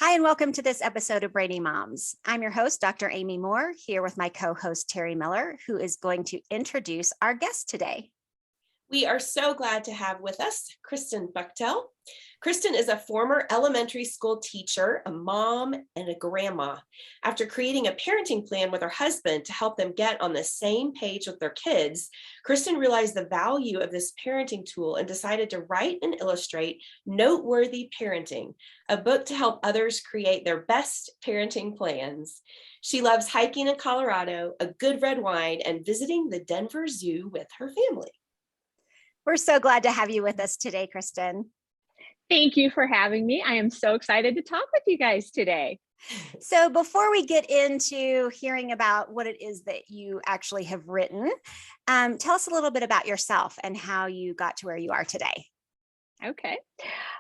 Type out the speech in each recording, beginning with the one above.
Hi, and welcome to this episode of Brainy Moms. I'm your host, Dr. Amy Moore, here with my co-host, Teri Miller, who is going to introduce our guest today. We are so glad to have with us Kristin Buchtel. Kristin is a former elementary school teacher, a mom, and a grandma. After creating a parenting plan with her husband to help them get on the same page with their kids, Kristin realized the value of this parenting tool and decided to write and illustrate Noteworthy Parenting, a book to help others create their best parenting plans. She loves hiking in Colorado, a good red wine, and visiting the Denver Zoo with her family. We're so glad to have you with us today, Kristin. Thank you for having me. I am so excited to talk with you guys today. So before we get into hearing about what it is that you actually have written, tell us a little bit about yourself and how you got to where you are today. Okay.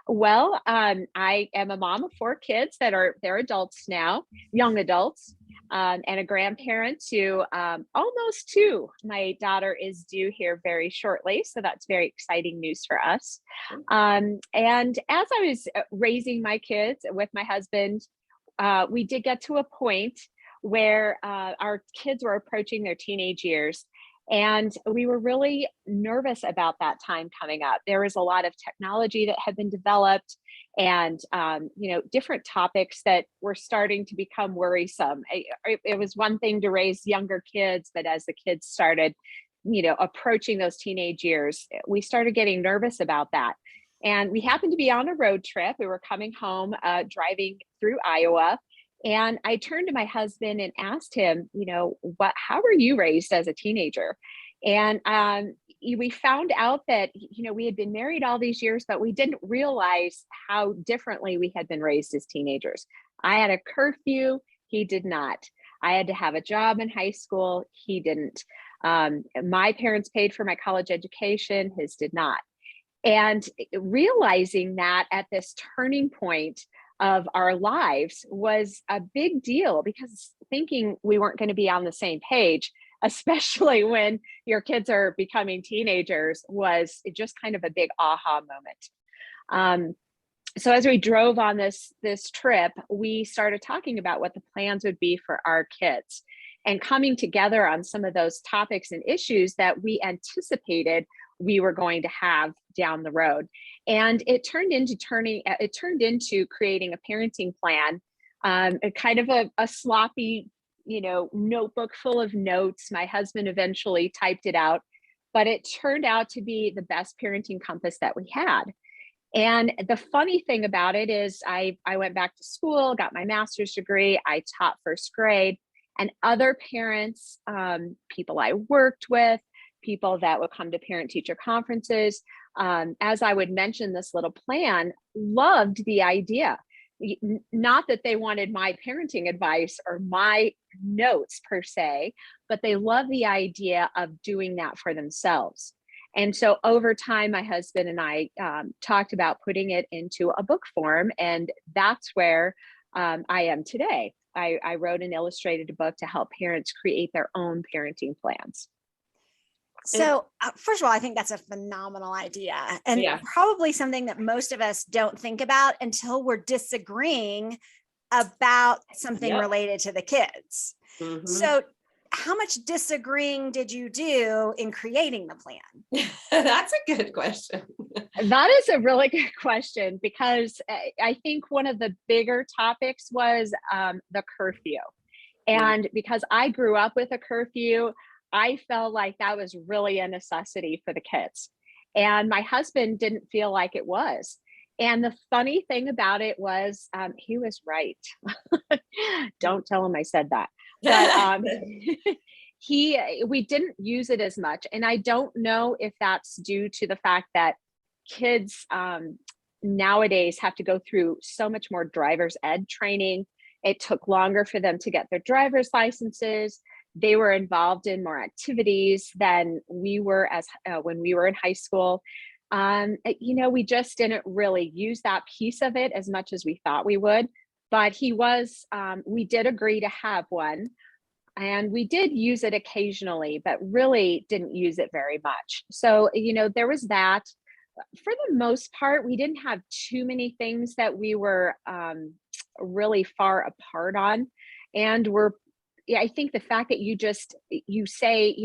Well, I am a mom of 4 kids they're adults now, young adults, and a grandparent to almost 2. My daughter is due here very shortly, so that's very exciting news for us. And as I was raising my kids with my husband, we did get to a point where our kids were approaching their teenage years. And we were really nervous about that time coming up. There was a lot of technology that had been developed and, different topics that were starting to become worrisome. It was one thing to raise younger kids, but as the kids started, approaching those teenage years, we started getting nervous about that. And we happened to be on a road trip. We were coming home, driving through Iowa. And I turned to my husband and asked him, how were you raised as a teenager? And we found out that, we had been married all these years, but we didn't realize how differently we had been raised as teenagers. I had a curfew. He did not. I had to have a job in high school. He didn't. My parents paid for my college education. His did not. And realizing that at this turning point of our lives was a big deal, because thinking we weren't going to be on the same page, especially when your kids are becoming teenagers, was just kind of a big aha moment. So as we drove on this trip, we started talking about what the plans would be for our kids and coming together on some of those topics and issues that we anticipated we were going to have down the road. And it turned into creating a parenting plan, kind of a sloppy, notebook full of notes. My husband eventually typed it out, but it turned out to be the best parenting compass that we had. And the funny thing about it is I went back to school, got my master's degree. I taught first grade, and other parents, people I worked with, people that would come to parent-teacher conferences, as I would mention this little plan, loved the idea. Not that they wanted my parenting advice or my notes per se, but they loved the idea of doing that for themselves. And so over time, my husband and I talked about putting it into a book form, and that's where I am today. I wrote and illustrated a book to help parents create their own parenting plans. So first of all, I think that's a phenomenal idea, and probably something that most of us don't think about until we're disagreeing about something related to the kids. Mm-hmm. So how much disagreeing did you do in creating the plan? That's a good question. That is a really good question, because I think one of the bigger topics was the curfew. And because I grew up with a curfew, I felt like that was really a necessity for the kids. And my husband didn't feel like it was. And the funny thing about it was he was right. Don't tell him I said that. But we didn't use it as much. And I don't know if that's due to the fact that kids nowadays have to go through so much more driver's ed training. It took longer for them to get their driver's licenses. They were involved in more activities than we were when we were in high school. We just didn't really use that piece of it as much as we thought we would. But we did agree to have one, and we did use it occasionally, but really didn't use it very much. So, there was that. For the most part, we didn't have too many things that we were really far apart on. And I think the fact that you say,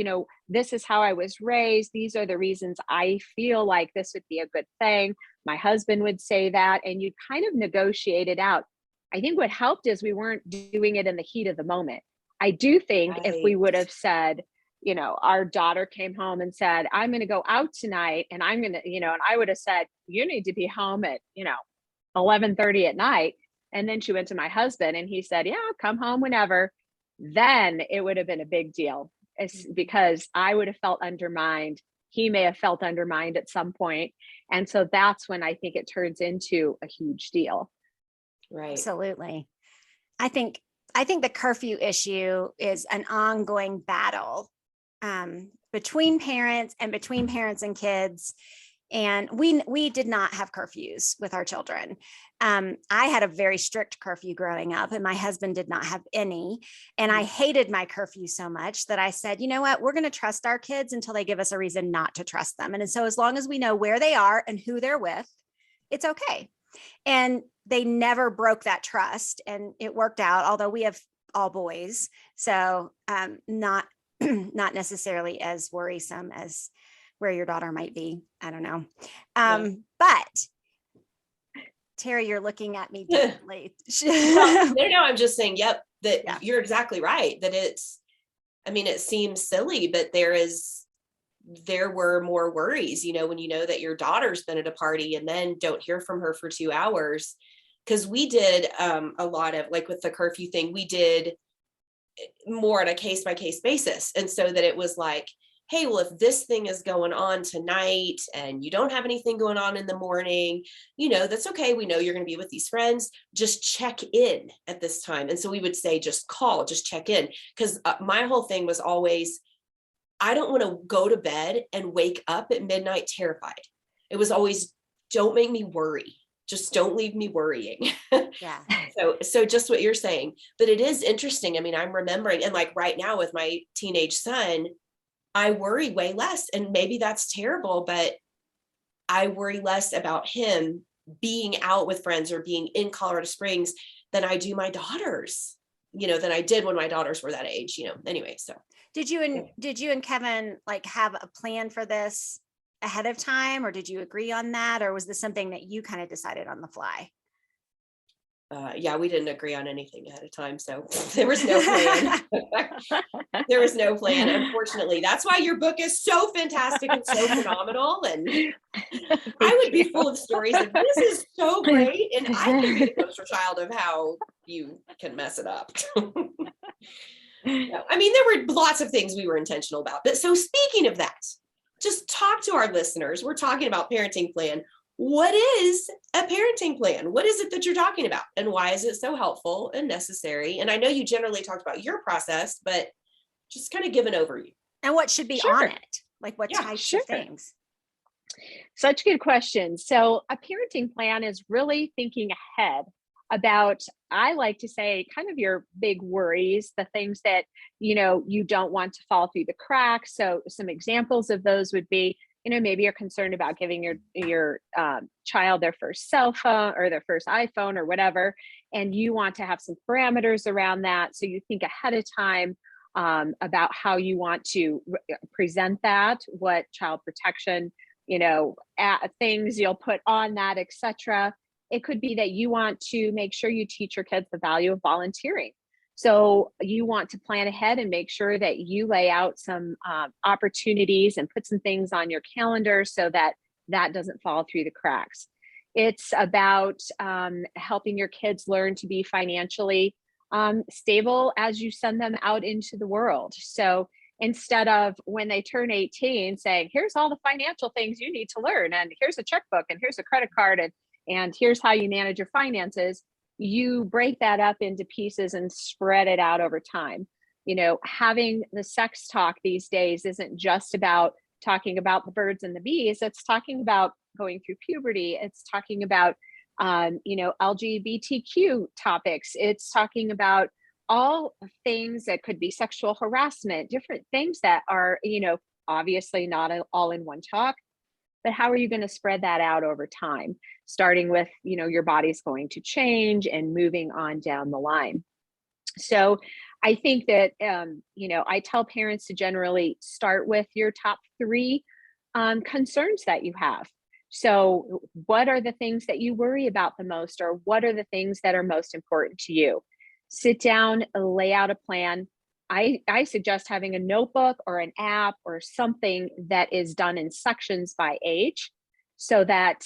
this is how I was raised. These are the reasons I feel like this would be a good thing. My husband would say that, and you kind of negotiate it out. I think what helped is we weren't doing it in the heat of the moment. I do think if we would have said, our daughter came home and said, I'm going to go out tonight and I'm going to, and I would have said, you need to be home at, 11:30 at night. And then she went to my husband and he said, yeah, come home whenever. Then it would have been a big deal. It's because I would have felt undermined. He may have felt undermined at some point. And so that's when I think it turns into a huge deal. Right. Absolutely. I think the curfew issue is an ongoing battle between parents and kids. And we did not have curfews with our children. I had a very strict curfew growing up, and my husband did not have any. And I hated my curfew so much that I said, you know what, we're going to trust our kids until they give us a reason not to trust them. And so as long as we know where they are and who they're with, it's okay. And they never broke that trust, and it worked out, although we have all boys. So not necessarily as worrisome as where your daughter might be. I don't know. But Teri, you're looking at me differently. No, I'm just saying, you're exactly right. That it seems silly, but there were more worries, when you know that your daughter's been at a party and then don't hear from her for 2 hours. Because we did a lot of, like with the curfew thing, we did more on a case by case basis. And so that it was like, hey, well, if this thing is going on tonight and you don't have anything going on in the morning, that's okay. We know you're going to be with these friends. Just check in at this time. And so we would say, just call, just check in. Because my whole thing was always, I don't want to go to bed and wake up at midnight terrified. It was always, don't make me worry. Just don't leave me worrying. Yeah. So just what you're saying, but it is interesting. I'm remembering, and like right now with my teenage son, I worry way less, and maybe that's terrible, but I worry less about him being out with friends or being in Colorado Springs than I do my daughters, than I did when my daughters were that age, anyway. So did you and Kevin like have a plan for this ahead of time, or did you agree on that? Or was this something that you kind of decided on the fly? We didn't agree on anything ahead of time. So there was no plan. There was no plan. Unfortunately, that's why your book is so fantastic and so phenomenal. And I would be full of stories of this is so great. And I can be the poster child of how you can mess it up. There were lots of things we were intentional about. But so speaking of that, just talk to our listeners. We're talking about parenting plan. What is a parenting plan? What is it that you're talking about? And why is it so helpful and necessary? And I know you generally talked about your process, but just kind of give an overview. And what should be on it? Like what types of things? Such good question. So a parenting plan is really thinking ahead about, I like to say, kind of your big worries, the things that, you don't want to fall through the cracks. So some examples of those would be, maybe you're concerned about giving your child their first cell phone or their first iPhone or whatever, and you want to have some parameters around that. So you think ahead of time about how you want to present that, what child protection, things you'll put on that, etc. It could be that you want to make sure you teach your kids the value of volunteering. So you want to plan ahead and make sure that you lay out some opportunities and put some things on your calendar so that doesn't fall through the cracks. It's about helping your kids learn to be financially stable as you send them out into the world. So instead of when they turn 18 saying, here's all the financial things you need to learn, and here's a checkbook, and here's a credit card, and here's how you manage your finances, you break that up into pieces and spread it out over time. Having the sex talk these days isn't just about talking about the birds and the bees. It's talking about going through puberty. It's talking about, LGBTQ topics. It's talking about all things that could be sexual harassment, different things that are, obviously not all in one talk, but how are you going to spread that out over time? starting with, your body's going to change and moving on down the line. So I think that, I tell parents to generally start with your top 3 concerns that you have. So what are the things that you worry about the most, or what are the things that are most important to you? Sit down, lay out a plan. I suggest having a notebook or an app or something that is done in sections by age, so that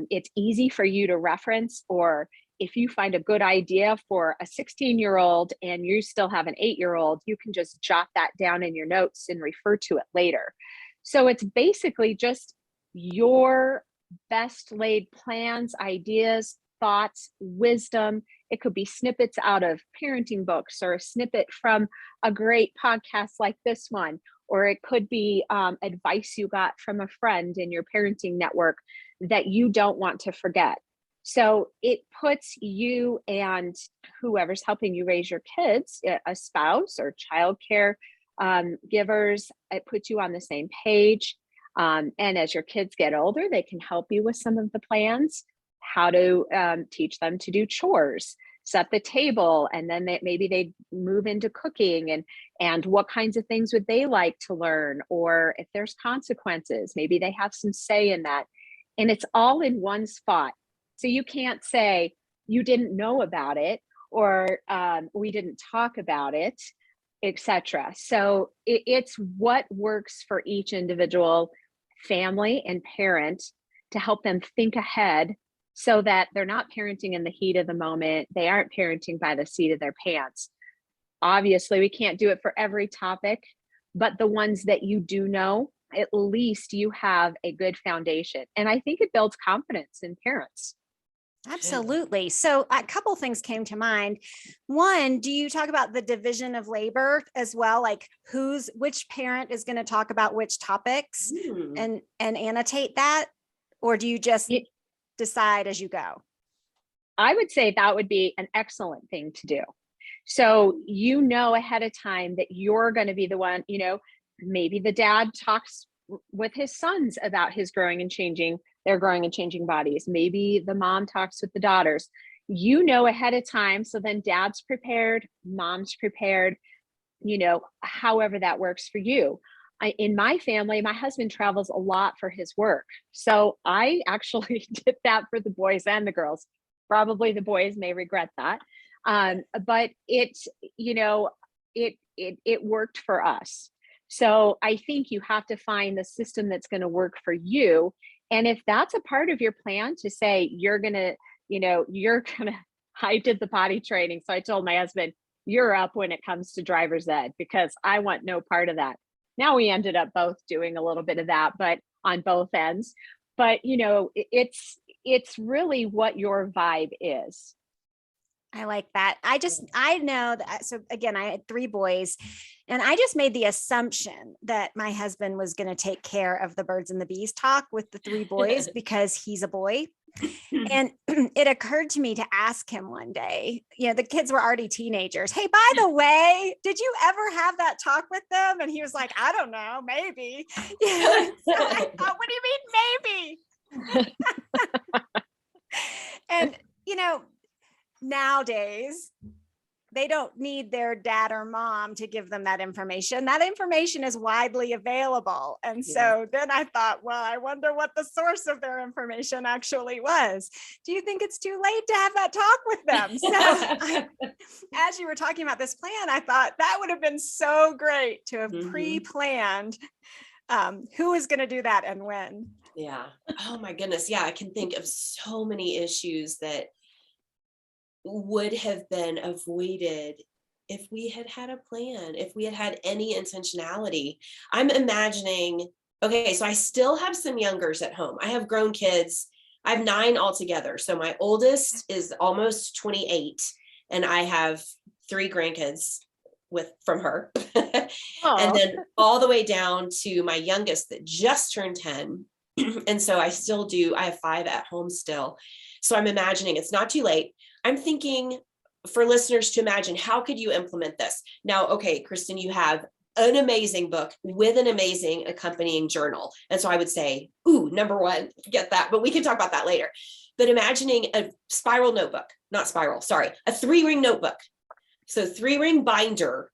it's easy for you to reference. Or if you find a good idea for a 16-year-old and you still have an 8-year-old, you can just jot that down in your notes and refer to it later. So it's basically just your best laid plans, ideas, thoughts, wisdom. It could be snippets out of parenting books, or a snippet from a great podcast like this one, or it could be advice you got from a friend in your parenting network that you don't want to forget. So it puts you and whoever's helping you raise your kids, a spouse or childcare givers, it puts you on the same page. And as your kids get older, they can help you with some of the plans, how to teach them to do chores, set the table, and then maybe they move into cooking, and what kinds of things would they like to learn, or if there's consequences, maybe they have some say in that. And it's all in one spot. So you can't say you didn't know about it, or we didn't talk about it, etc. So it's what works for each individual family and parent to help them think ahead, so that they're not parenting in the heat of the moment. They aren't parenting by the seat of their pants. Obviously, we can't do it for every topic, but the ones that you do know, at least you have a good foundation. And I think it builds confidence in parents. Absolutely. So a couple things came to mind. One, do you talk about the division of labor as well? Like which parent is going to talk about which topics and annotate that? Or do you just decide as you go? I would say that would be an excellent thing to do. So, ahead of time that you're going to be the one, maybe the dad talks with his sons about their growing and changing bodies. Maybe the mom talks with the daughters, ahead of time. So then dad's prepared, mom's prepared, however that works for you. In my family, my husband travels a lot for his work. So I actually did that for the boys and the girls. Probably the boys may regret that. But it worked for us. So I think you have to find the system that's going to work for you. And if that's a part of your plan, to say I did the potty training. So I told my husband, you're up when it comes to driver's ed, because I want no part of that. Now we ended up both doing a little bit of that, but on both ends. But, it's really what your vibe is. I like that. I know that. So again, I had 3 boys, and I just made the assumption that my husband was going to take care of the birds and the bees talk with the 3 boys because he's a boy. And it occurred to me to ask him one day, the kids were already teenagers. Hey, by the way, did you ever have that talk with them? And he was like, I don't know, maybe. So I thought, what do you mean, maybe? And, nowadays, they don't need their dad or mom to give them that information. That information is widely available. And so then I thought, well, I wonder what the source of their information actually was. Do you think it's too late to have that talk with them? So as you were talking about this plan, I thought that would have been so great to have pre-planned who is going to do that and when. Yeah. Oh my goodness. Yeah. I can think of so many issues that would have been avoided if we had had a plan, if we had had any intentionality. I'm imagining, okay, so I still have some youngers at home. I have grown kids. I have 9 altogether. So my oldest is almost 28, and I have 3 grandkids from her. And then all the way down to my youngest that just turned 10. And so I have 5 at home still. So I'm imagining it's not too late. I'm thinking for listeners to imagine, how could you implement this? Now, okay, Kristin, you have an amazing book with an amazing accompanying journal. And so I would say, number 1, get that, but we can talk about that later. but imagining a spiral notebook, not spiral, sorry, a 3-ring notebook. So 3-ring binder.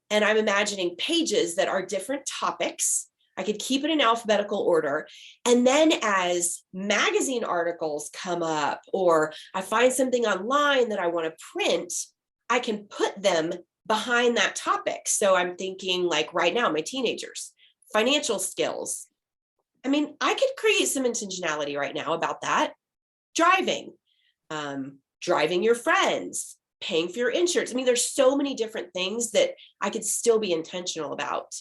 And I'm imagining pages that are different topics. I could keep it in alphabetical order. And then as magazine articles come up, or I find something online that I want to print, I can put them behind that topic. So I'm thinking like right now, my teenagers, financial skills. I mean, I could create some intentionality right now about that. Driving, driving your friends, paying for your insurance. I mean, there's so many different things that I could still be intentional about.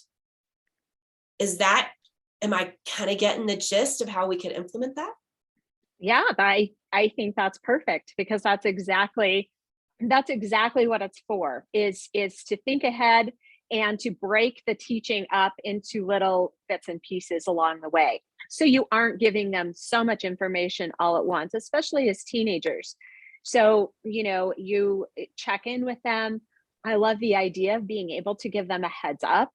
Am I kind of getting the gist of how we could implement that? Yeah, I think that's perfect, because that's exactly what it's for, is to think ahead and to break the teaching up into little bits and pieces along the way. So you aren't giving them so much information all at once, especially as teenagers. So, you check in with them. I love the idea of being able to give them a heads up.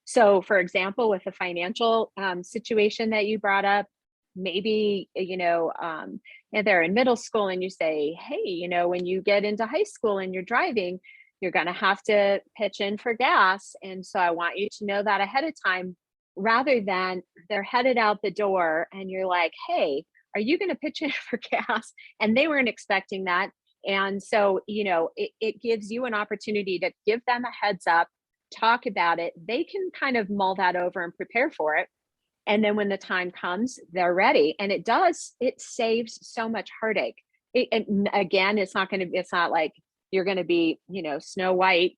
So, for example, with the financial situation that you brought up, maybe, they're in middle school and you say, hey, when you get into high school and you're driving, you're going to have to pitch in for gas. And so I want you to know that ahead of time, rather than they're headed out the door and you're like, hey, are you going to pitch in for gas? And they weren't expecting that. And so, it gives you an opportunity to give them a heads up, talk about it. They can kind of mull that over and prepare for it. And then when the time comes, they're ready. And it saves so much heartache. And again, it's not like you're going to be, Snow White,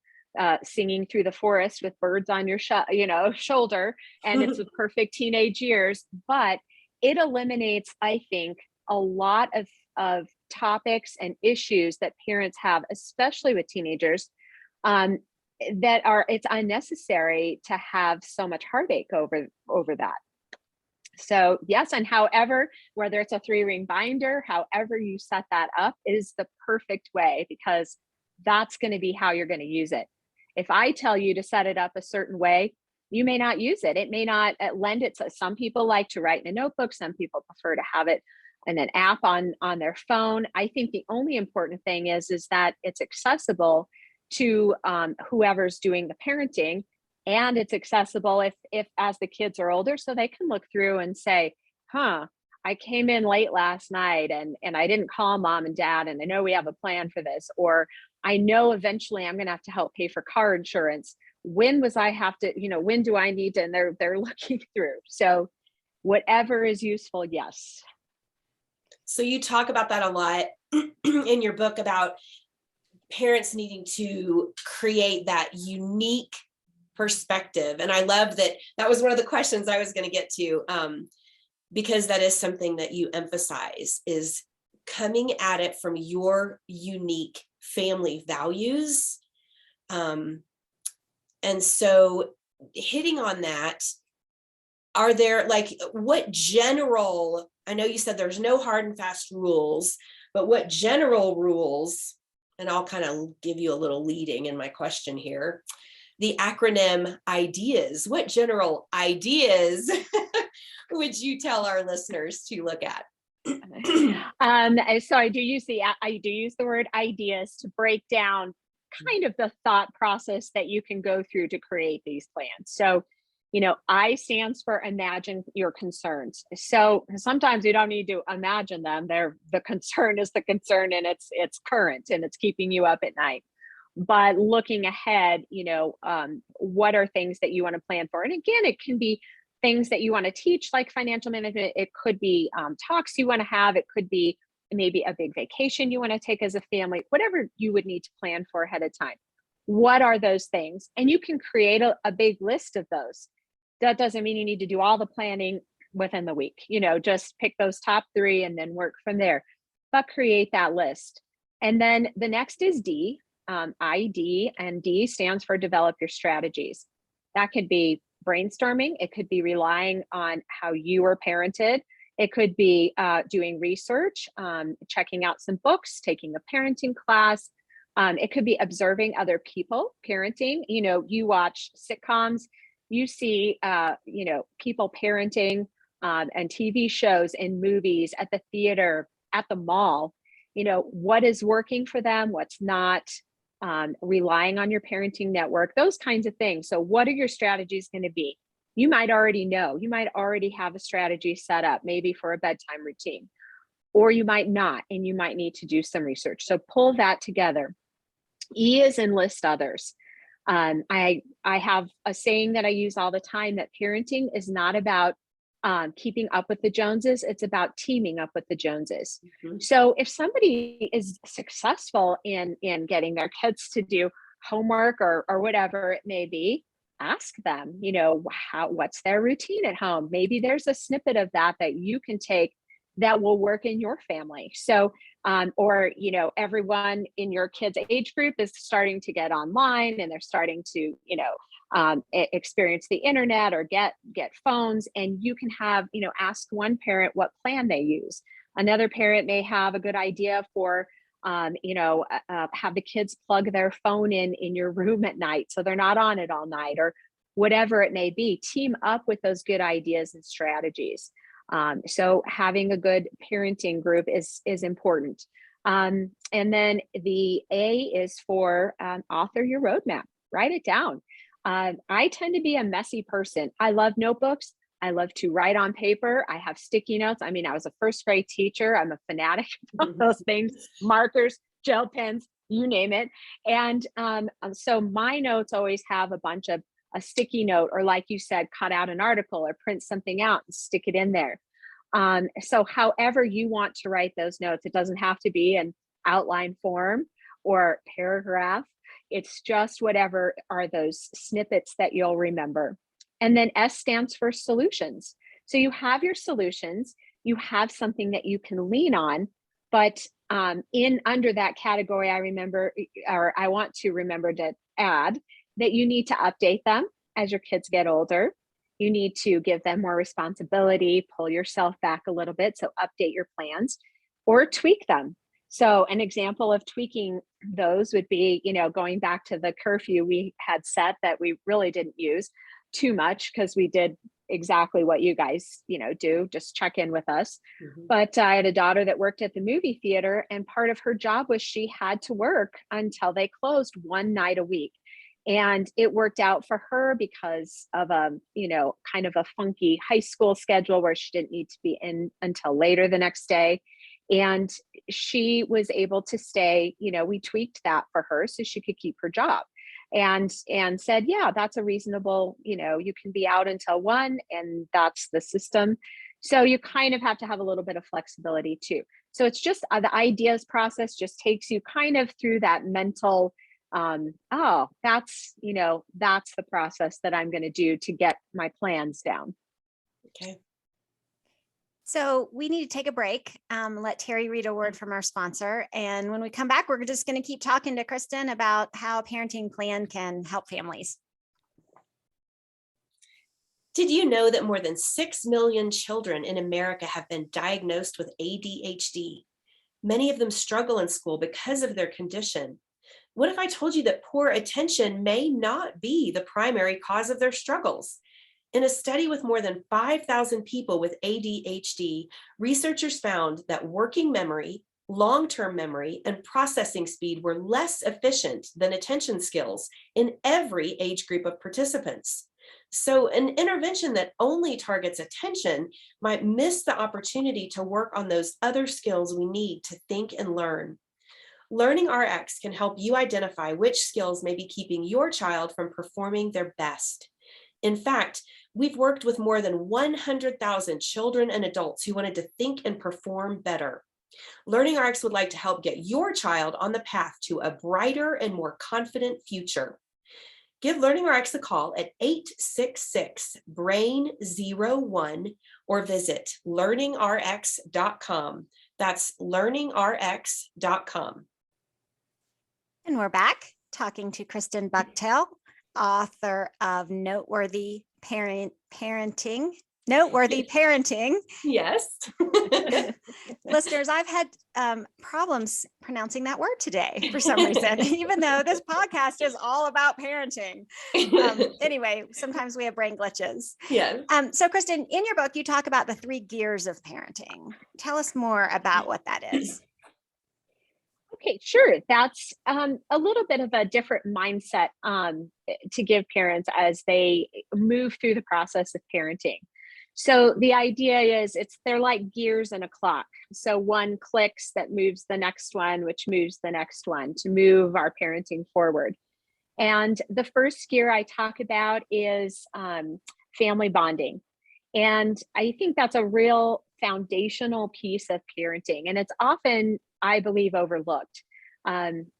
singing through the forest with birds on your shoulder, and it's the perfect teenage years, but it eliminates, I think, a lot of topics and issues that parents have, especially with teenagers, it's unnecessary to have so much heartache over that. So yes, and however, whether it's a 3-ring binder, however you set that up is the perfect way, because that's going to be how you're going to use it. If I tell you to set it up a certain way, you may not use it. It may not lend itself. Some people like to write in a notebook. Some people prefer to have it in an app on their phone. I think the only important thing is that it's accessible to whoever's doing the parenting, and it's accessible if as the kids are older, so they can look through and say, I came in late last night and I didn't call mom and dad, and I know we have a plan for this, or I know eventually I'm going to have to help pay for car insurance. When do I need to, and they're looking through. So whatever is useful. Yes. So you talk about that a lot in your book, about parents needing to create that unique perspective. And I love that was one of the questions I was going to get to, because that is something that you emphasize, is coming at it from your unique family values. And so hitting on that, are there I know you said there's no hard and fast rules, but what general rules, and I'll kind of give you a little leading in my question here, the acronym IDEAS, what general ideas would you tell our listeners to look at? So I do use the word ideas to break down kind of the thought process that you can go through to create these plans. So, I stands for imagine your concerns. So sometimes you don't need to imagine them. The concern is the concern, and it's current, and it's keeping you up at night. But looking ahead, what are things that you want to plan for? And again, it can be things that you want to teach, like financial management. It could be talks you want to have. It could be maybe a big vacation you want to take as a family, whatever you would need to plan for ahead of time. What are those things? And you can create a big list of those. That doesn't mean you need to do all the planning within the week. Just pick those top 3 and then work from there. But create that list. And then the next is D, ID, and D stands for develop your strategies. That could be brainstorming. It could be relying on how you were parented. It could be doing research, checking out some books, taking a parenting class. It could be observing other people parenting. You watch sitcoms, you see, people parenting and TV shows and movies at the theater, at the mall, what is working for them, what's not, relying on your parenting network, those kinds of things. So what are your strategies going to be? You might already know, you might already have a strategy set up, maybe for a bedtime routine, or you might not, and you might need to do some research. So pull that together. E is enlist others. I have a saying that I use all the time, that parenting is not about keeping up with the Joneses. It's about teaming up with the Joneses. Mm-hmm. So if somebody is successful in getting their kids to do homework or whatever it may be, ask them, what's their routine at home? Maybe there's a snippet of that you can take that will work in your family. So, or, everyone in your kids' age group is starting to get online, and they're starting to, experience the internet or get phones, and you can have, ask one parent what plan they use. Another parent may have a good idea for, have the kids plug their phone in your room at night, so they're not on it all night, or whatever it may be. Team up with those good ideas and strategies. So having a good parenting group is important. And then the A is for author your roadmap, write it down. I tend to be a messy person. I love notebooks. I love to write on paper. I have sticky notes. I mean, I was a first grade teacher. I'm a fanatic of those things, markers, gel pens, you name it. And so my notes always have a sticky note, or like you said, cut out an article or print something out and stick it in there. So however you want to write those notes, it doesn't have to be an outline form or paragraph. It's just whatever are those snippets that you'll remember. And then S stands for solutions. So you have your solutions, you have something that you can lean on, but under that category, I want to remember to add that you need to update them as your kids get older. You need to give them more responsibility, pull yourself back a little bit. So update your plans or tweak them. So an example of tweaking those would be, going back to the curfew we had set that we really didn't use too much, because we did exactly what you guys, do, just check in with us. Mm-hmm. But I had a daughter that worked at the movie theater, and part of her job was she had to work until they closed one night a week. And it worked out for her because of kind of a funky high school schedule where she didn't need to be in until later the next day. And she was able to stay, we tweaked that for her so she could keep her job, and said, yeah, that's a reasonable, you can be out until 1, and that's the system. So you kind of have to have a little bit of flexibility too. So it's just the ideas process just takes you kind of through that mental, that's the process that I'm going to do to get my plans down. Okay. So we need to take a break, let Teri read a word from our sponsor. And when we come back, we're just going to keep talking to Kristin about how a parenting plan can help families. Did you know that more than 6 million children in America have been diagnosed with ADHD? Many of them struggle in school because of their condition. What if I told you that poor attention may not be the primary cause of their struggles? In a study with more than 5,000 people with ADHD, researchers found that working memory, long-term memory, and processing speed were less efficient than attention skills in every age group of participants. So an intervention that only targets attention might miss the opportunity to work on those other skills we need to think and learn. Learning RX can help you identify which skills may be keeping your child from performing their best. In fact, we've worked with more than 100,000 children and adults who wanted to think and perform better. Learning RX would like to help get your child on the path to a brighter and more confident future. Give Learning RX a call at 866-BRAIN-01 or visit learningrx.com. That's learningrx.com. And we're back talking to Kristin Buchtel, author of Noteworthy Parenting, Noteworthy Parenting. Yes. Listeners, I've had problems pronouncing that word today for some reason, even though this podcast is all about parenting. Anyway, sometimes we have brain glitches. Yes. So Kristin, in your book, you talk about the 3 gears of parenting. Tell us more about what that is. Okay, sure. That's a little bit of a different mindset to give parents as they move through the process of parenting. So the idea is they're like gears in a clock. So one clicks, that moves the next one, which moves the next one to move our parenting forward. And the first gear I talk about is family bonding. And I think that's a real foundational piece of parenting. And it's often, I believe, overlooked.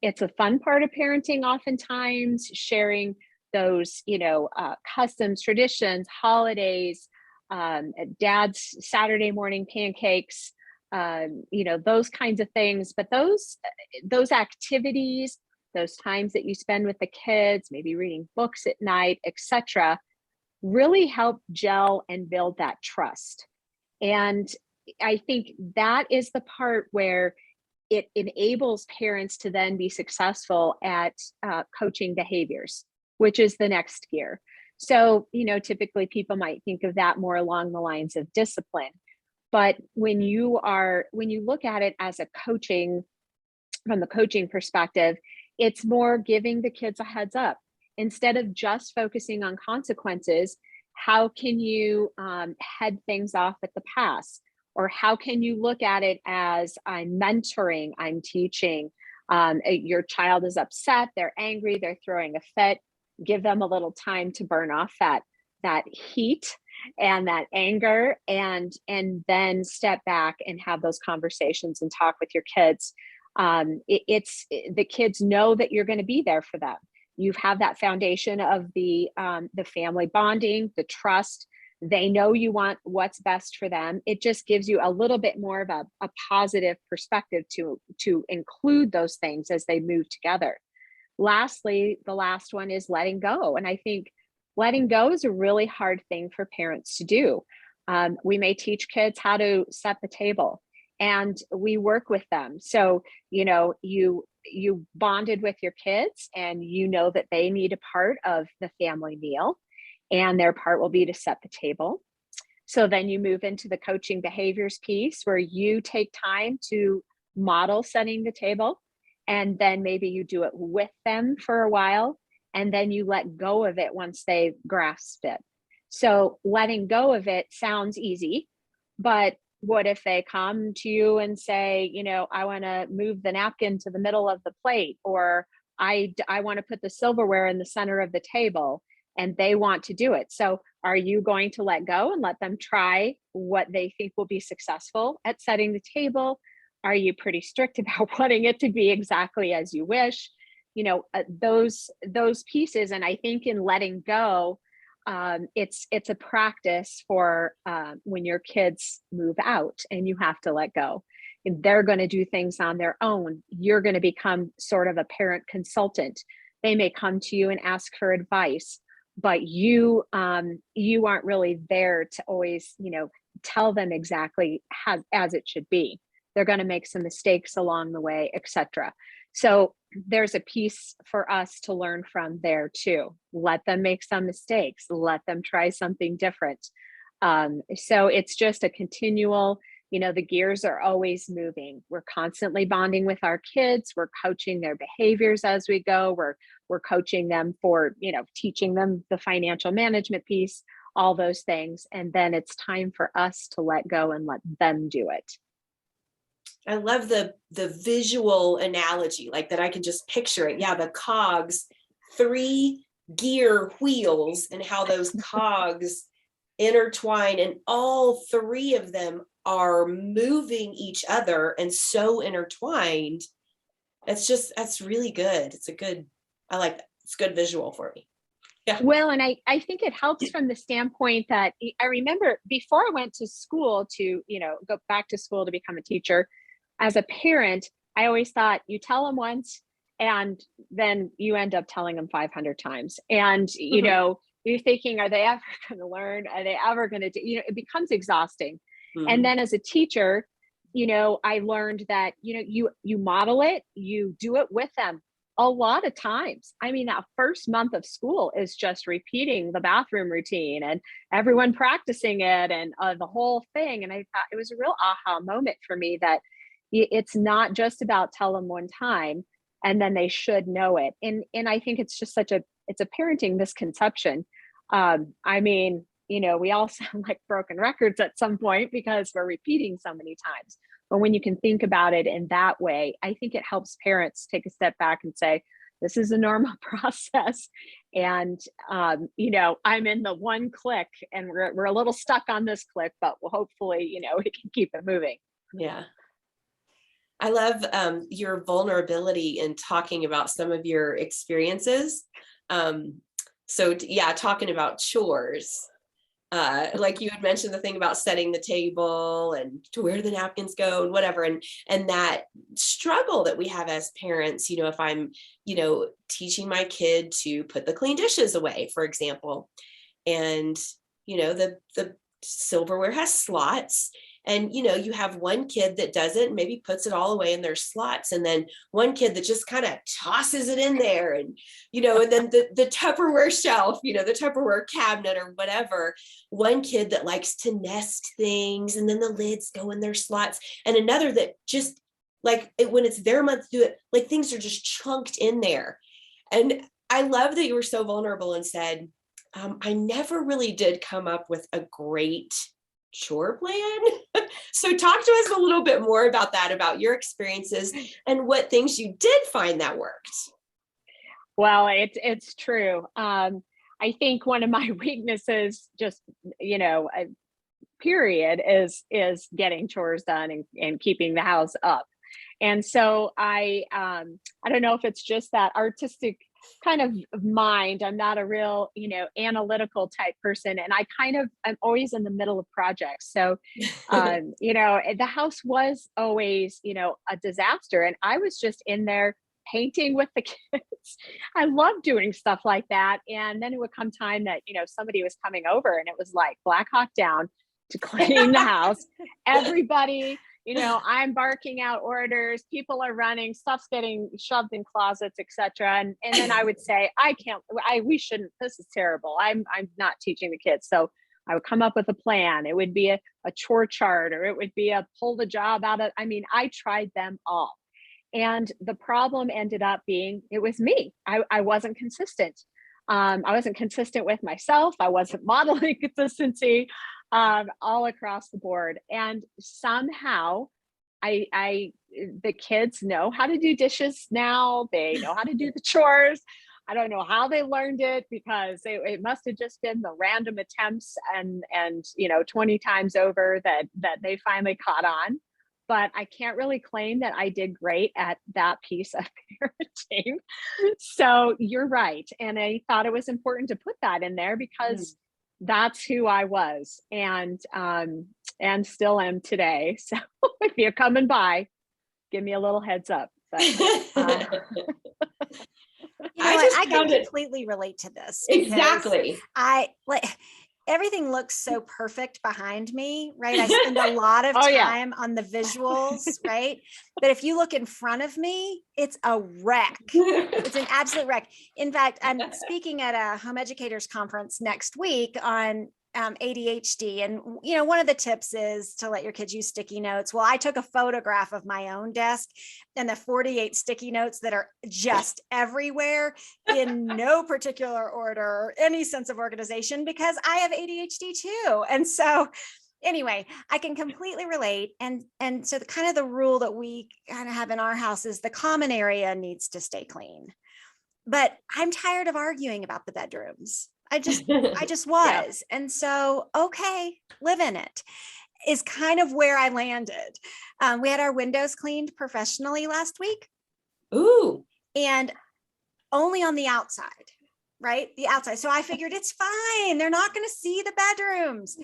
It's a fun part of parenting, oftentimes sharing those, customs, traditions, holidays, dad's Saturday morning pancakes, those kinds of things. But those activities, those times that you spend with the kids, maybe reading books at night, etc., really help gel and build that trust. And I think that is the part where it enables parents to then be successful at coaching behaviors, which is the next gear. So, typically people might think of that more along the lines of discipline. But when you look at it as a coaching, from the coaching perspective, it's more giving the kids a heads up. Instead of just focusing on consequences, how can you head things off at the pass? Or how can you look at it as I'm mentoring, I'm teaching, your child is upset, they're angry, they're throwing a fit. Give them a little time to burn off that heat and that anger, and then step back and have those conversations and talk with your kids. The kids know that you're going to be there for them. You have that foundation of the family bonding, the trust. They know you want what's best for them. It just gives you a little bit more of a positive perspective to include those things as they move together. Lastly, the last one is letting go. And I think letting go is a really hard thing for parents to do. We may teach kids how to set the table, and we work with them. So, you bonded with your kids, and that they need a part of the family meal, and their part will be to set the table. So then you move into the coaching behaviors piece, where you take time to model setting the table. And then maybe you do it with them for a while, and then you let go of it once they grasp it. So letting go of it sounds easy, but what if they come to you and say, I want to move the napkin to the middle of the plate, or I want to put the silverware in the center of the table, and they want to do it. So are you going to let go and let them try what they think will be successful at setting the table? Are you pretty strict about wanting it to be exactly as you wish? Those pieces. And I think in letting go, it's a practice for when your kids move out and you have to let go. And they're going to do things on their own. You're going to become sort of a parent consultant. They may come to you and ask for advice, but you aren't really there to always, tell them exactly as it should be. They're going to make some mistakes along the way, etc. So there's a piece for us to learn from there too. Let them make some mistakes. Let them try something different. So it's just a continual, the gears are always moving. We're constantly bonding with our kids. We're coaching their behaviors as we go. We're coaching them for, teaching them the financial management piece, all those things. And then it's time for us to let go and let them do it. I love the visual analogy, like that I can just picture it. Yeah, the cogs, 3 gear wheels, and how those cogs intertwine, and all 3 of them are moving each other and so intertwined. That's really good. I like that. It's a good visual for me. Yeah. Well, and I think it helps from the standpoint that I remember before I went to school to, go back to school to become a teacher, as a parent, I always thought you tell them once and then you end up telling them 500 times. And, you're thinking, are they ever going to learn? Are they ever going to do, it becomes exhausting. Mhm. And then as a teacher, I learned that, you model it, you do it with them a lot of times. I mean, that first month of school is just repeating the bathroom routine and everyone practicing it and the whole thing. And I thought it was a real aha moment for me that it's not just about tell them one time and then they should know it. And I think it's just it's a parenting misconception. I mean, we all sound like broken records at some point because we're repeating so many times. But when you can think about it in that way, I think it helps parents take a step back and say, this is a normal process. And, I'm in the one click and we're a little stuck on this click, but hopefully, we can keep it moving. Yeah. I love your vulnerability in talking about some of your experiences. Talking about chores. Like you had mentioned the thing about setting the table and to where the napkins go and whatever, and that struggle that we have as parents, if I'm, teaching my kid to put the clean dishes away, for example, and, the silverware has slots. And, you have one kid that does it and maybe puts it all away in their slots. And then one kid that just kind of tosses it in there and, and then the Tupperware shelf, the Tupperware cabinet or whatever. One kid that likes to nest things and then the lids go in their slots. And another that just when it's their month to do it, like things are just chunked in there. And I love that you were so vulnerable and said, I never really did come up with a great chore plan. So talk to us a little bit more about that, about your experiences and what things you did find that worked. Well, it's true. I think one of my weaknesses, just, period, is getting chores done and keeping the house up. And so I don't know if it's just that artistic kind of mind. I'm not a real, analytical type person. And I'm always in the middle of projects. So, the house was always, a disaster. And I was just in there painting with the kids. I love doing stuff like that. And then it would come time that, somebody was coming over and it was like Black Hawk Down to clean the house. Everybody, I'm barking out orders, people are running, stuff's getting shoved in closets, etc. And then I would say, we shouldn't, this is terrible. I'm not teaching the kids. So I would come up with a plan. It would be a chore chart, or it would be a pull the job out of, I tried them all. And the problem ended up being, it was me. I wasn't consistent. I wasn't consistent with myself. I wasn't modeling consistency all across the board. And somehow the kids know how to do dishes now. They know how to do the chores. I don't know how they learned it, because it must have just been the random attempts and 20 times over that they finally caught on. But I can't really claim that I did great at that piece of parenting. So you're right. And I thought it was important to put that in there because that's who I was and still am today. So if you're coming by, give me a little heads up. But, I can completely relate to this. Exactly. Everything looks so perfect behind me, right? I spend a lot of time on the visuals, right? But if you look in front of me, it's a wreck. It's an absolute wreck. In fact, I'm speaking at a home educators conference next week on ADHD. And, one of the tips is to let your kids use sticky notes. Well, I took a photograph of my own desk and the 48 sticky notes that are just everywhere in no particular order or any sense of organization, because I have ADHD too. And so anyway, I can completely relate. And so the rule that we kind of have in our house is the common area needs to stay clean. But I'm tired of arguing about the bedrooms. I just was. Yeah. And so, okay, live in it is kind of where I landed. We had our windows cleaned professionally last week. Ooh. And only on the outside, right? The outside. So I figured it's fine. They're not going to see the bedrooms.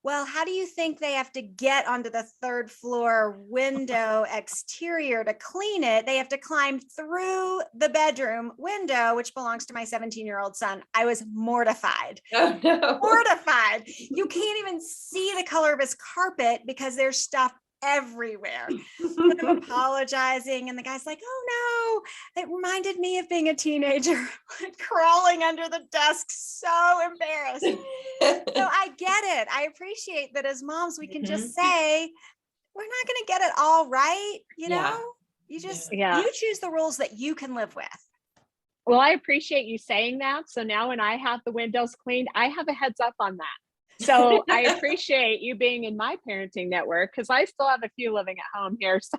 well, how do you think they have to get onto the third floor window exterior to clean it? They have to climb through the bedroom window, which belongs to my 17-year-old son. I was mortified. Oh, no. Mortified. You can't even see the color of his carpet because there's stuff everywhere. Kind of apologizing, and the guy's like, oh no, it reminded me of being a teenager, crawling under the desk, so embarrassed. So I get it. I appreciate that as moms we can just say, we're not going to get it all right, you know. You just you choose the rules that you can live with. Well, I appreciate you saying that. So now when I have the windows cleaned, I have a heads up on that. So I appreciate you being in my parenting network, because I still have a few living at home here. So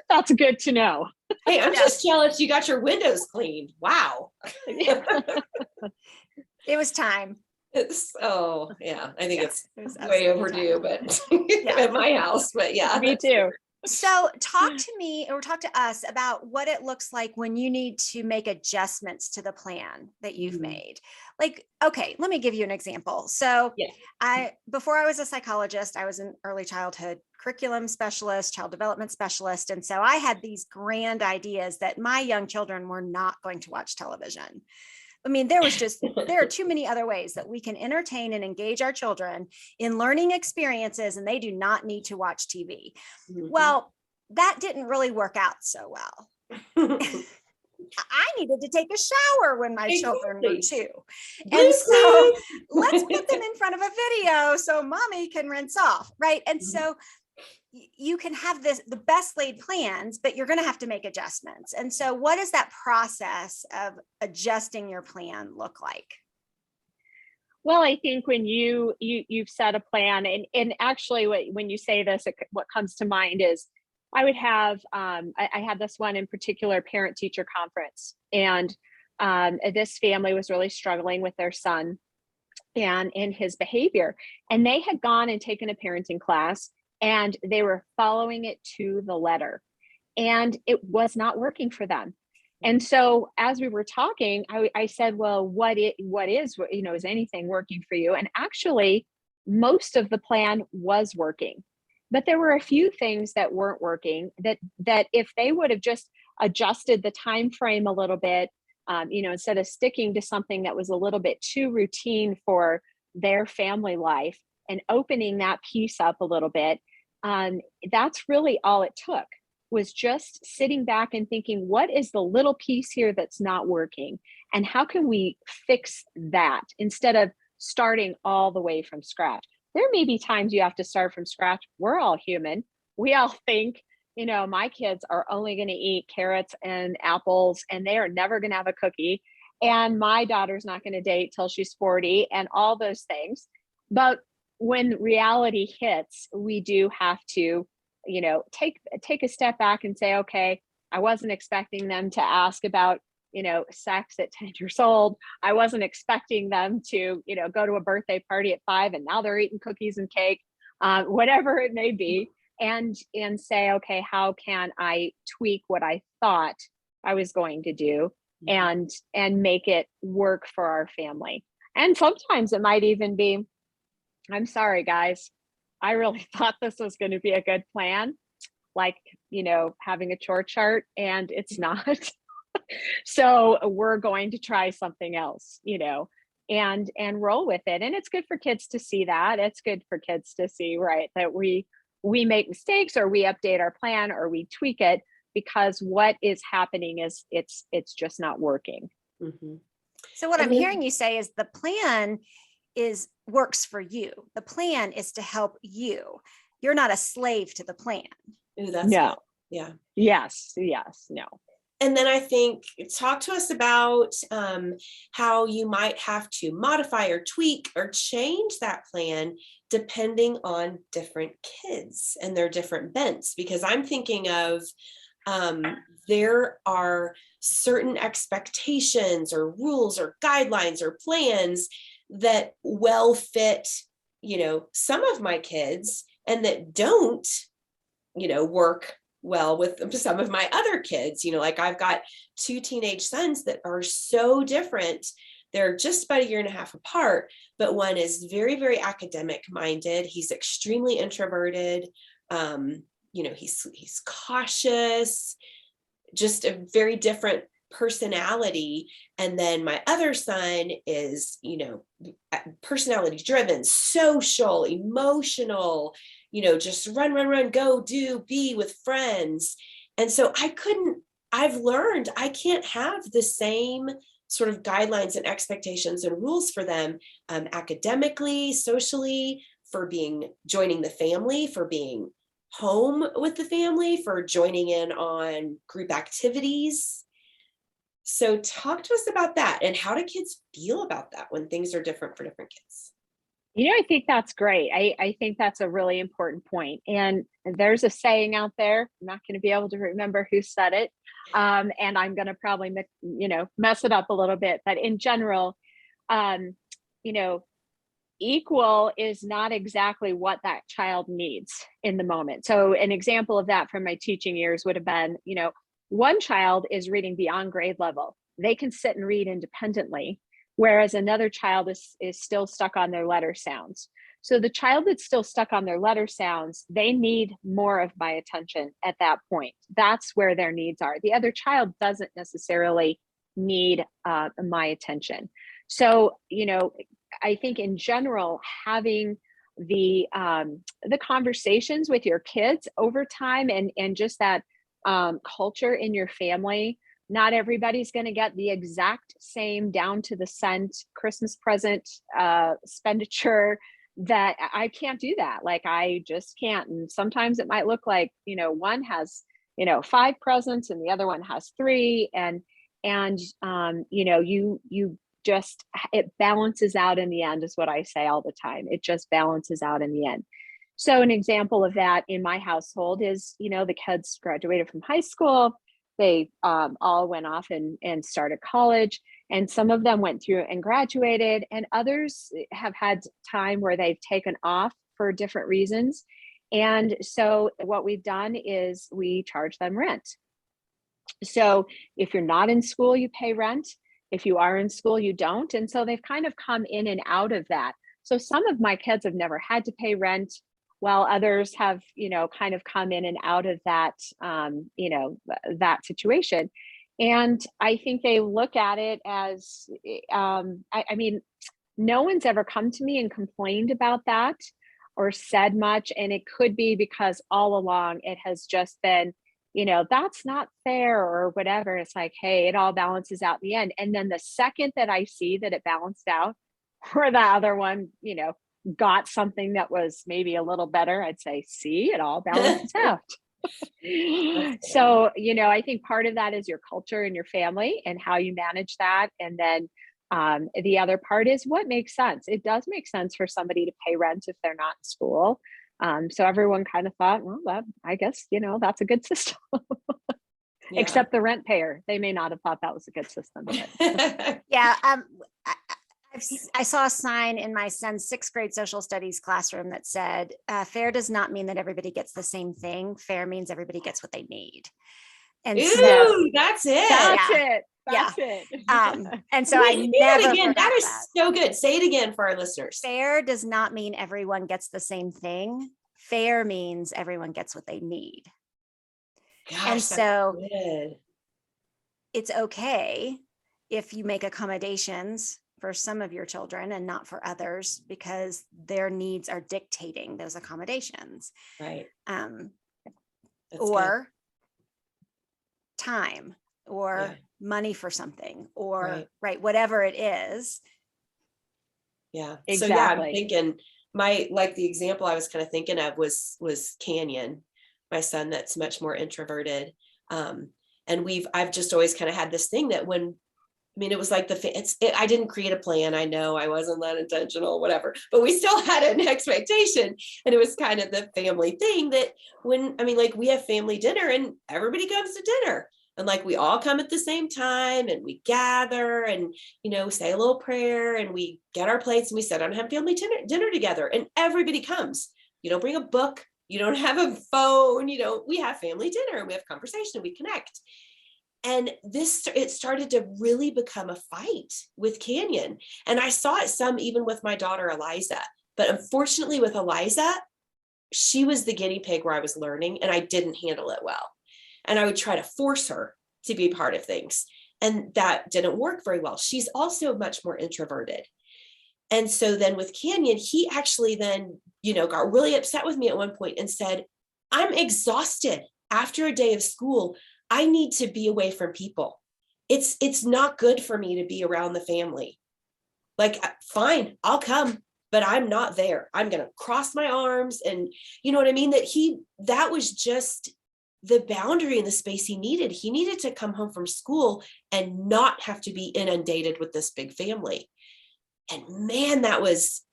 that's good to know. Hey, I'm just jealous you got your windows cleaned. Wow. It was time. I think it's way overdue, but at my house, but me too. So talk to me or talk to us about what it looks like when you need to make adjustments to the plan that you've made. Like, okay, let me give you an example. So before I was a psychologist, I was an early childhood curriculum specialist, child development specialist. And so I had these grand ideas that my young children were not going to watch television. I mean, there are too many other ways that we can entertain and engage our children in learning experiences, and they do not need to watch TV. Well, that didn't really work out so well. I needed to take a shower when my children were 2. And so let's put them in front of a video so mommy can rinse off, right? And so you can have the best laid plans, but you're going to have to make adjustments. And so what does that process of adjusting your plan look like? Well, I think when you've set a plan, and actually when you say this, what comes to mind is I would have, I had this one in particular parent teacher conference, and this family was really struggling with their son and in his behavior. And they had gone and taken a parenting class, and they were following it to the letter, and it was not working for them. And so as we were talking, I said, well, what is, is anything working for you? And actually most of the plan was working, but there were a few things that weren't working that if they would have just adjusted the time frame a little bit, instead of sticking to something that was a little bit too routine for their family life and opening that piece up a little bit, that's really all it took, was just sitting back and thinking, what is the little piece here that's not working? And how can we fix that instead of starting all the way from scratch? There may be times you have to start from scratch. We're all human. We all think, my kids are only going to eat carrots and apples, and they are never going to have a cookie. And my daughter's not going to date till she's 40 and all those things. But when reality hits, we do have to, take a step back and say, okay, I wasn't expecting them to ask about, sex at 10 years old. I wasn't expecting them to, go to a birthday party at 5 and now they're eating cookies and cake, whatever it may be, and say, okay, how can I tweak what I thought I was going to do and make it work for our family? And sometimes it might even be, I'm sorry, guys, I really thought this was going to be a good plan, like, having a chore chart, and it's not. So we're going to try something else, and roll with it. And it's good for kids to see that. It's good for kids to see, right, that we make mistakes, or we update our plan, or we tweak it, because what is happening is it's just not working. So what I'm hearing you say is the plan works for you. The plan is to help you. You're not a slave to the plan. Ooh, that's no. good. Yeah. Yes. No. And then I think talk to us about how you might have to modify or tweak or change that plan depending on different kids and their different bents. Because I'm thinking of there are certain expectations or rules or guidelines or plans that well fit, some of my kids, and that don't, work well with some of my other kids. Like I've got 2 teenage sons that are so different They're just about 1.5 years apart, but one is very, very academic minded. He's extremely introverted. He's cautious, just a very different personality. And then my other son is, personality driven, social, emotional, just run, go, do, be with friends. And so I've learned I can't have the same sort of guidelines and expectations and rules for them, academically, socially, for joining the family, for being home with the family, for joining in on group activities. So talk to us about that, and how do kids feel about that when things are different for different kids? I think that's great. I think that's a really important point. And there's a saying out there, I'm not going to be able to remember who said it. And I'm going to probably, mess it up a little bit, but in general, equal is not exactly what that child needs in the moment. So an example of that from my teaching years would have been, one child is reading beyond grade level. They can sit and read independently, whereas another child is still stuck on their letter sounds. So the child that's still stuck on their letter sounds, they need more of my attention at that point. That's where their needs are. The other child doesn't necessarily need my attention. So, I think in general, having the conversations with your kids over time and just that culture in your family. Not everybody's going to get the exact same down to the cent Christmas present expenditure. That I can't do that. Like, I just can't. And sometimes it might look like, one has, 5 presents and the other one has 3. And you just, it balances out in the end is what I say all the time. It just balances out in the end. So an example of that in my household is, the kids graduated from high school. They all went off and started college, and some of them went through and graduated, and others have had time where they've taken off for different reasons. And so what we've done is we charge them rent. So if you're not in school, you pay rent. If you are in school, you don't. And so they've kind of come in and out of that. So some of my kids have never had to pay rent, while others have, kind of come in and out of that, that situation. And I think they look at it as, no one's ever come to me and complained about that or said much. And it could be because all along it has just been, that's not fair or whatever. It's like, hey, it all balances out in the end. And then the second that I see that it balanced out, or the other one, got something that was maybe a little better, I'd say, see, it all balances out. So, I think part of that is your culture and your family and how you manage that. And then the other part is what makes sense. It does make sense for somebody to pay rent if they're not in school. So everyone kind of thought, well, I guess, that's a good system. Yeah. Except the rent payer. They may not have thought that was a good system. Yeah. I saw a sign in my son's 6th grade social studies classroom that said, fair does not mean that everybody gets the same thing. Fair means everybody gets what they need. And so that's it. That's it. And so I never again. That is so good. Say it again for our listeners. Fair does not mean everyone gets the same thing. Fair means everyone gets what they need. Gosh, and so good. It's okay if you make accommodations for some of your children and not for others, because their needs are dictating those accommodations. Right. Or good. Time or money for something or right, whatever it is. Yeah. Exactly. So yeah, I'm thinking the example I was kind of thinking of was Canyon, my son that's much more introverted. And I've just always kind of had this thing that it was like I didn't create a plan. I know I wasn't that intentional, whatever, but we still had an expectation. And it was kind of the family thing that we have family dinner and everybody comes to dinner and we all come at the same time and we gather and, say a little prayer and we get our plates and we sit down and have family dinner together and everybody comes. You don't bring a book. You don't have a phone. We have family dinner and we have conversation and we connect. And it started to really become a fight with Canyon. And I saw it some even with my daughter, Eliza. But unfortunately with Eliza, she was the guinea pig where I was learning, and I didn't handle it well. And I would try to force her to be part of things. And that didn't work very well. She's also much more introverted. And so then with Canyon, he actually then, got really upset with me at one point and said, I'm exhausted after a day of school. I need to be away from people. It's not good for me to be around the family. Like, fine, I'll come, but I'm not there. I'm going to cross my arms. And you know what I mean? That was just the boundary and the space he needed. He needed to come home from school and not have to be inundated with this big family. And man, that was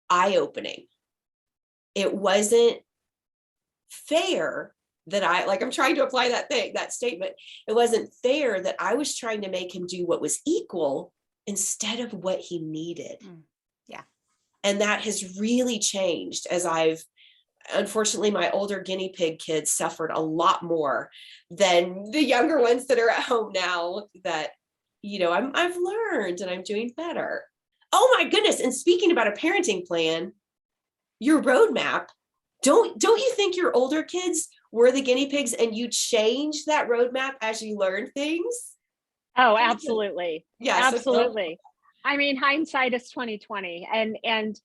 eye-opening. It wasn't fair that I'm trying to apply that statement. It wasn't fair that I was trying to make him do what was equal instead of what he needed. Yeah. And that has really changed as unfortunately, my older guinea pig kids suffered a lot more than the younger ones that are at home now that, I've learned and I'm doing better. Oh my goodness. And speaking about a parenting plan, your roadmap, don't you think your older kids were the guinea pigs and you changed that roadmap as you learn things? Oh, absolutely. Yeah, absolutely. I mean, hindsight is 2020. And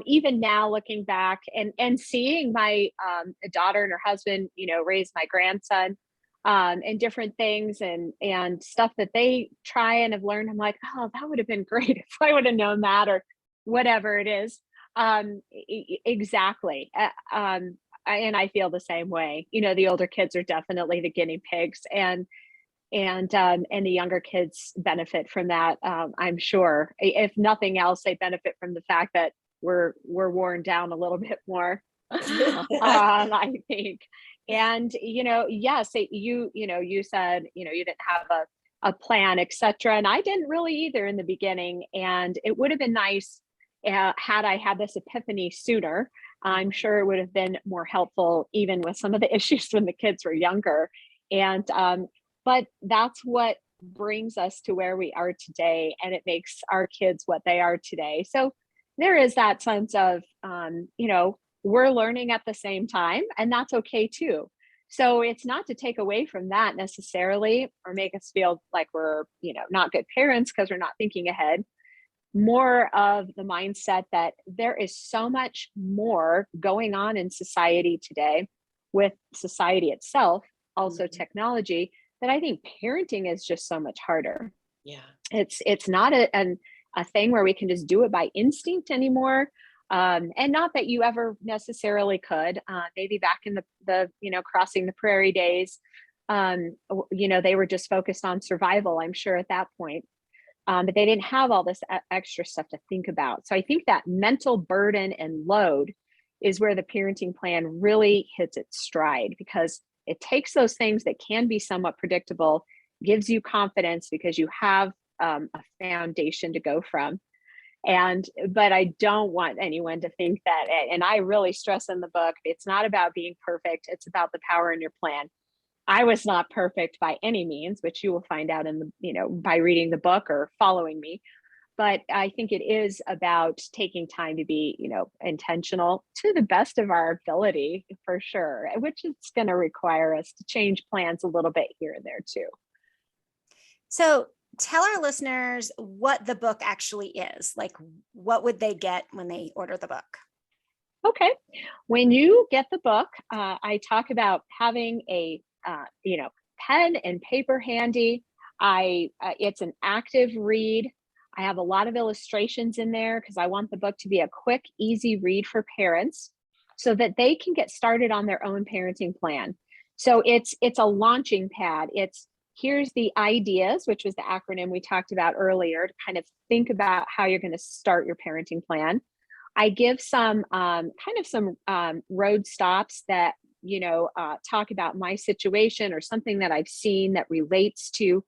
even now looking back and seeing my daughter and her husband, raise my grandson and different things and stuff that they try and have learned, I'm like, oh, that would have been great if I would have known that or whatever it is. Exactly. And I feel the same way. The older kids are definitely the guinea pigs, and the younger kids benefit from that. I'm sure, if nothing else, they benefit from the fact that we're worn down a little bit more. I think. And yes, you said you didn't have a plan, etc. And I didn't really either in the beginning. And it would have been nice had I had this epiphany sooner. I'm sure it would have been more helpful, even with some of the issues when the kids were younger. And but that's what brings us to where we are today, and it makes our kids what they are today. So there is that sense of we're learning at the same time, and that's okay too. So it's not to take away from that necessarily or make us feel like we're not good parents because we're not thinking ahead. More of the mindset that there is so much more going on in society today, with society itself, also technology, that I think parenting is just so much harder. Yeah. It's not a thing where we can just do it by instinct anymore. And not that you ever necessarily could. Maybe back in the crossing the prairie days, they were just focused on survival, I'm sure, at that point. But they didn't have all this extra stuff to think about. So I think that mental burden and load is where the parenting plan really hits its stride, because it takes those things that can be somewhat predictable, gives you confidence because you have a foundation to go from. But I don't want anyone to think that, and I really stress in the book, it's not about being perfect. It's about the power in your plan. I was not perfect by any means, which you will find out in by reading the book or following me. But I think it is about taking time to be, intentional to the best of our ability, for sure, which is going to require us to change plans a little bit here and there too. So tell our listeners what the book actually is. Like, what would they get when they order the book? Okay. When you get the book, I talk about having a pen and paper handy. It's an active read. I have a lot of illustrations in there because I want the book to be a quick, easy read for parents so that they can get started on their own parenting plan. So it's a launching pad. Here's the ideas, which was the acronym we talked about earlier, to kind of think about how you're going to start your parenting plan. I give some road stops that talk about my situation or something that I've seen that relates to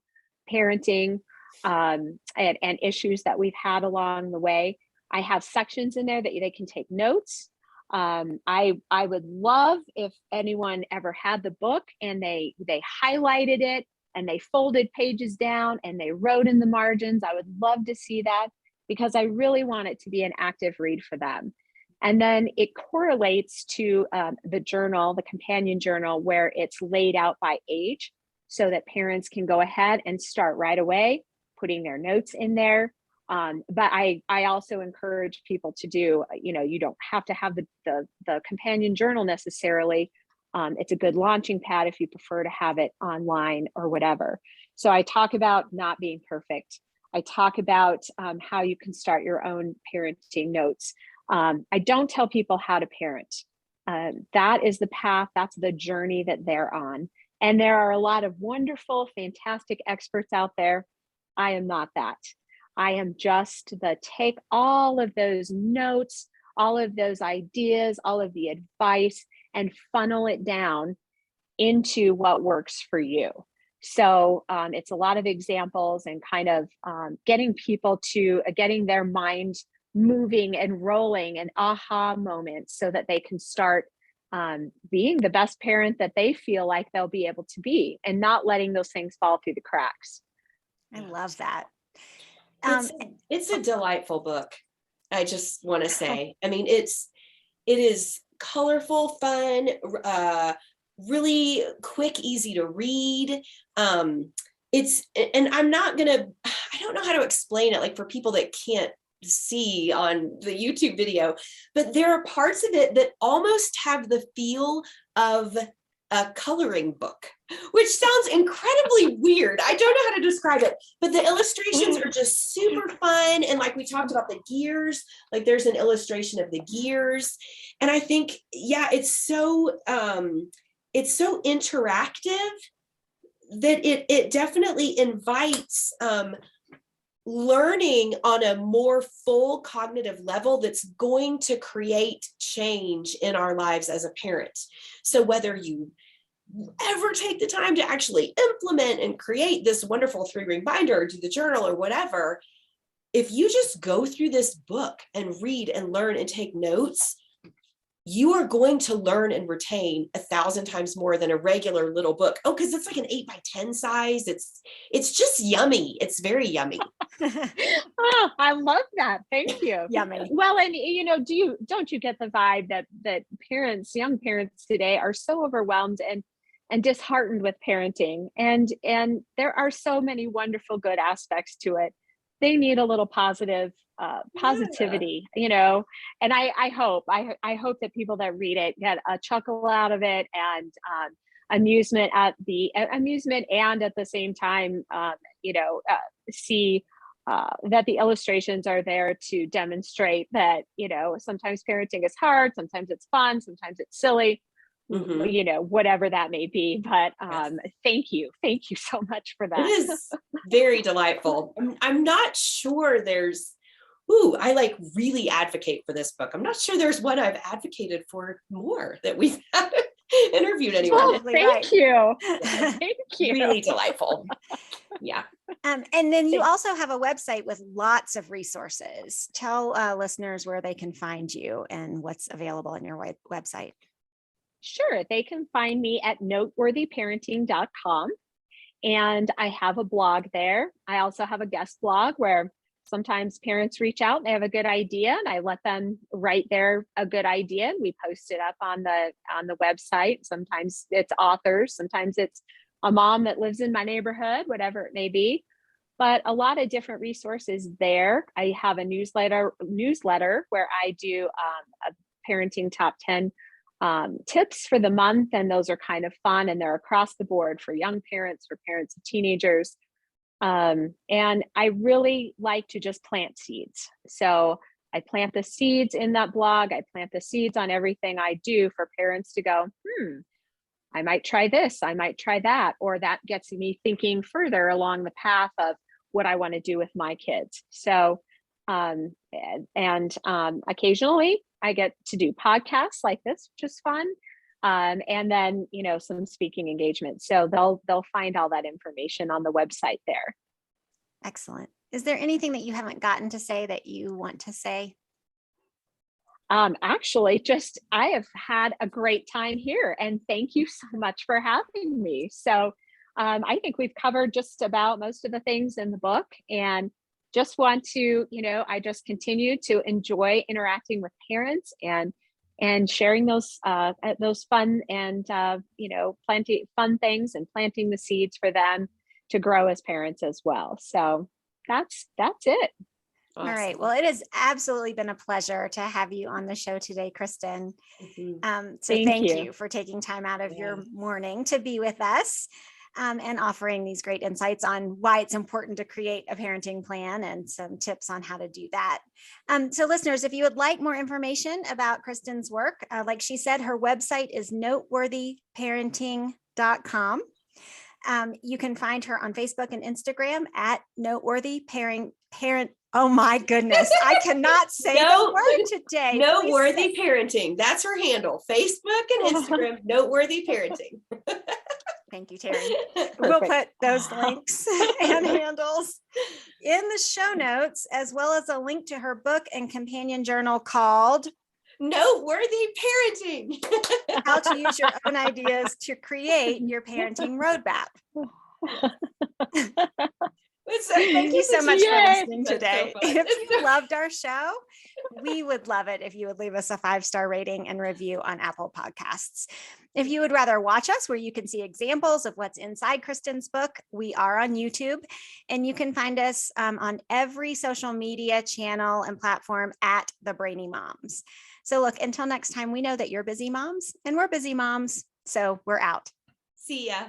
parenting and issues that we've had along the way. I have sections in there that they can take notes. I would love if anyone ever had the book and they highlighted it and they folded pages down and they wrote in the margins. I would love to see that, because I really want it to be an active read for them. And then it correlates to the journal, the companion journal, where it's laid out by age, so that parents can go ahead and start right away putting their notes in there. But I also encourage people to do, you don't have to have the companion journal necessarily. It's a good launching pad if you prefer to have it online or whatever. So I talk about not being perfect. I talk about how you can start your own parenting notes. I don't tell people how to parent. That is the path, that's the journey that they're on. And there are a lot of wonderful, fantastic experts out there. I am not that. I am just take all of those notes, all of those ideas, all of the advice, and funnel it down into what works for you. So it's a lot of examples and kind of getting people to getting their mind moving and rolling, and aha moments, so that they can start being the best parent that they feel like they'll be able to be, and not letting those things fall through the cracks. I love that. It's a delightful book. I just want to say, I mean, it is colorful, fun, really quick, easy to read. And I don't know how to explain it, like for people that can't see on the YouTube video, but there are parts of it that almost have the feel of a coloring book, which sounds incredibly weird. I don't know how to describe it, but the illustrations are just super fun. And like we talked about the gears, like there's an illustration of the gears. And I think, it's so interactive that it definitely invites learning on a more full cognitive level that's going to create change in our lives as a parent. So whether you ever take the time to actually implement and create this wonderful 3-ring binder or do the journal or whatever, if you just go through this book and read and learn and take notes, you are going to learn and retain 1,000 times more than a regular little book. Oh, because it's like an 8x10 size. It's just yummy. It's very yummy. Oh, I love that. Thank you. Yummy. Well, and don't you get the vibe that parents, young parents today, are so overwhelmed and disheartened with parenting, and there are so many wonderful good aspects to it. They need a little positivity, and I hope that people that read it get a chuckle out of it, and amusement and at the same time, see that the illustrations are there to demonstrate that, sometimes parenting is hard, sometimes it's fun, sometimes it's silly, whatever that may be. But thank you so much for that. It is very delightful. I'm not sure I really advocate for this book. I'm not sure there's one I've advocated for more that we've interviewed anyone. Oh, thank you. Thank you. Really delightful. Yeah. And then you also have a website with lots of resources. Tell listeners where they can find you and what's available on your website. Sure. They can find me at noteworthyparenting.com. And I have a blog there. I also have a guest blog where sometimes parents reach out and they have a good idea, and I let them write a good idea, and we post it up on the website. Sometimes it's authors, sometimes it's a mom that lives in my neighborhood, whatever it may be. But a lot of different resources there. I have a newsletter where I do a parenting top 10 tips for the month, and those are kind of fun, and they're across the board for young parents, for parents of teenagers. And I really like to just plant seeds. So I plant the seeds in that blog. I plant the seeds on everything I do for parents to go, I might try this, I might try that, or that gets me thinking further along the path of what I want to do with my kids. So, occasionally I get to do podcasts like this, which is fun. And then, some speaking engagements. So they'll find all that information on the website there. Excellent. Is there anything that you haven't gotten to say that you want to say? Actually, I have had a great time here, and thank you so much for having me. So I think we've covered just about most of the things in the book, and just want to, I just continue to enjoy interacting with parents and sharing those fun and, planting fun things and planting the seeds for them to grow as parents as well. So that's it. Awesome. All right. Well, it has absolutely been a pleasure to have you on the show today, Kristin. So thank you for taking time out of your morning to be with us and offering these great insights on why it's important to create a parenting plan and some tips on how to do that. So listeners, if you would like more information about Kristin's work, like she said, her website is noteworthyparenting.com. You can find her on Facebook and Instagram at Noteworthy Parent. Oh my goodness. I cannot say the word today. Noteworthy Parenting. That's her handle. Facebook and Instagram, Noteworthy Parenting. Thank you, Teri. We'll put those links and handles in the show notes, as well as a link to her book and companion journal called Noteworthy Parenting. How to Use Your Own Ideas to Create Your Parenting Roadmap. Thank you so much for listening today. So if you loved our show, we would love it if you would leave us a 5-star rating and review on Apple Podcasts. If you would rather watch us, where you can see examples of what's inside Kristin's book, we are on YouTube, and you can find us on every social media channel and platform at the Brainy Moms. So look, until next time, we know that you're busy moms and we're busy moms, so we're out. See ya.